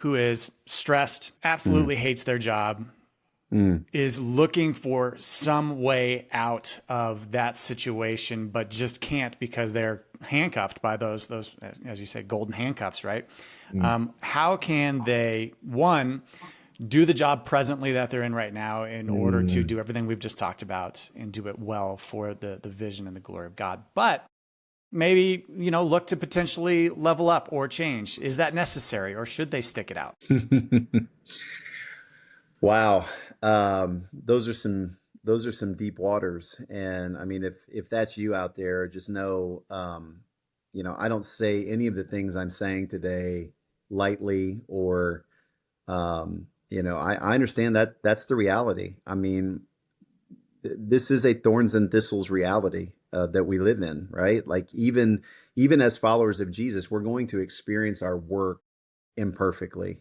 who is stressed, absolutely hates their job, Mm. is looking for some way out of that situation, but just can't because they're handcuffed by those, as you say, golden handcuffs, right? Mm. How can they, one, do the job presently that they're in right now in order to Mm. do everything we've just talked about and do it well for the vision and the glory of God? But maybe, look to potentially level up or change. Is that necessary, or should they stick it out? Wow. Those are some deep waters. And I mean, if that's you out there, just know, I don't say any of the things I'm saying today lightly or, I understand that that's the reality. I mean, this is a thorns and thistles reality that we live in, right? Like even as followers of Jesus, we're going to experience our work imperfectly,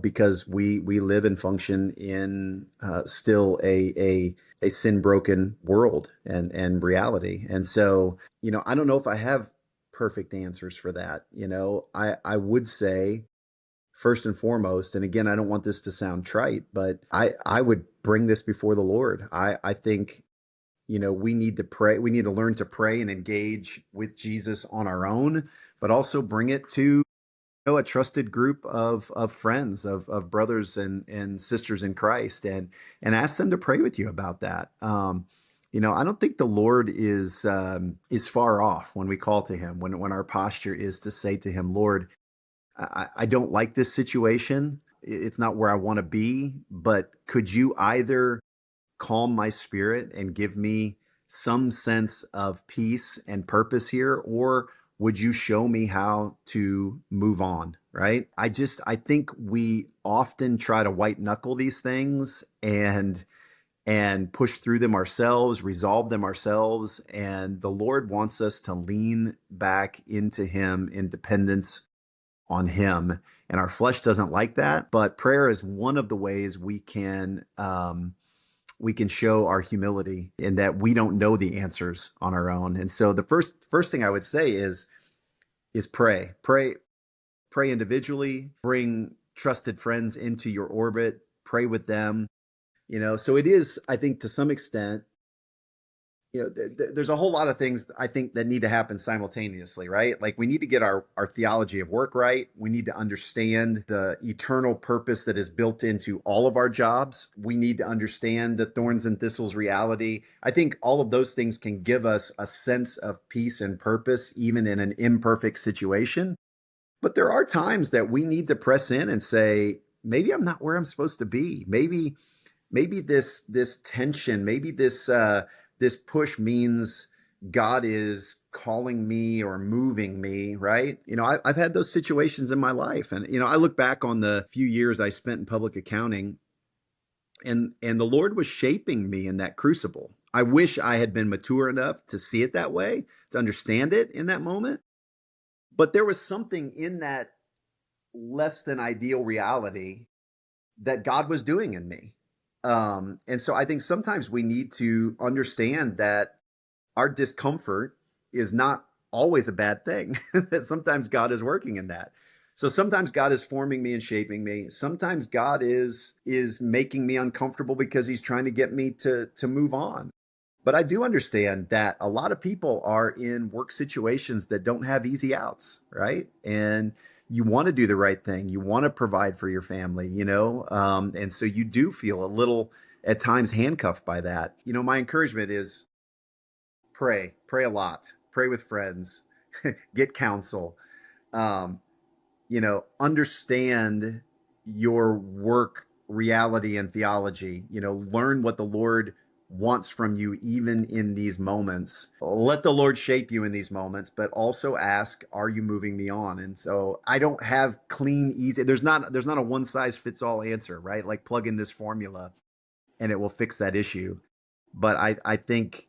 because we live and function in still a sin broken world and reality. And so, I don't know if I have perfect answers for that. I would say first and foremost, and again, I don't want this to sound trite, but I would bring this before the Lord. I think, we need to pray. We need to learn to pray and engage with Jesus on our own, but also bring it to a trusted group of friends, of brothers and sisters in Christ, and ask them to pray with you about that. I don't think the Lord is far off when we call to Him. When our posture is to say to Him, Lord, I don't like this situation. It's not where I want to be, but could you either calm my spirit and give me some sense of peace and purpose here, or would you show me how to move on? Right. I think we often try to white knuckle these things and push through them ourselves, resolve them ourselves. And the Lord wants us to lean back into Him in dependence on Him. And our flesh doesn't like that, but prayer is one of the ways we can show our humility in that we don't know the answers on our own. And so the first thing I would say is pray individually, bring trusted friends into your orbit, pray with them. So it is, I think, to some extent, there's a whole lot of things I think that need to happen simultaneously, right? Like we need to get our theology of work right. We need to understand the eternal purpose that is built into all of our jobs. We need to understand the thorns and thistles reality. I think all of those things can give us a sense of peace and purpose, even in an imperfect situation. But there are times that we need to press in and say, maybe I'm not where I'm supposed to be. Maybe this tension, maybe this push means God is calling me or moving me, right? I've had those situations in my life, and I look back on the few years I spent in public accounting, and the Lord was shaping me in that crucible. I wish I had been mature enough to see it that way, to understand it in that moment. But there was something in that less than ideal reality that God was doing in me. And so I think sometimes we need to understand that our discomfort is not always a bad thing, that sometimes God is working in that. So sometimes God is forming me and shaping me. Sometimes God is making me uncomfortable because He's trying to get me to move on. But I do understand that a lot of people are in work situations that don't have easy outs, right? And you want to do the right thing. You want to provide for your family, and so you do feel a little at times handcuffed by that. My encouragement is pray a lot, pray with friends, get counsel, um, understand your work reality and theology, learn what the Lord wants from you even in these moments. Let the Lord shape you in these moments, but also ask, are you moving me on? And so I don't have clean, easy, there's not a one size fits all answer, right? Like plug in this formula and it will fix that issue. But I think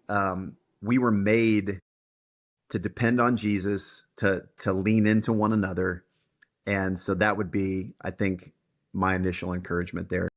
we were made to depend on Jesus, to lean into one another. And so that would be, I think, my initial encouragement there.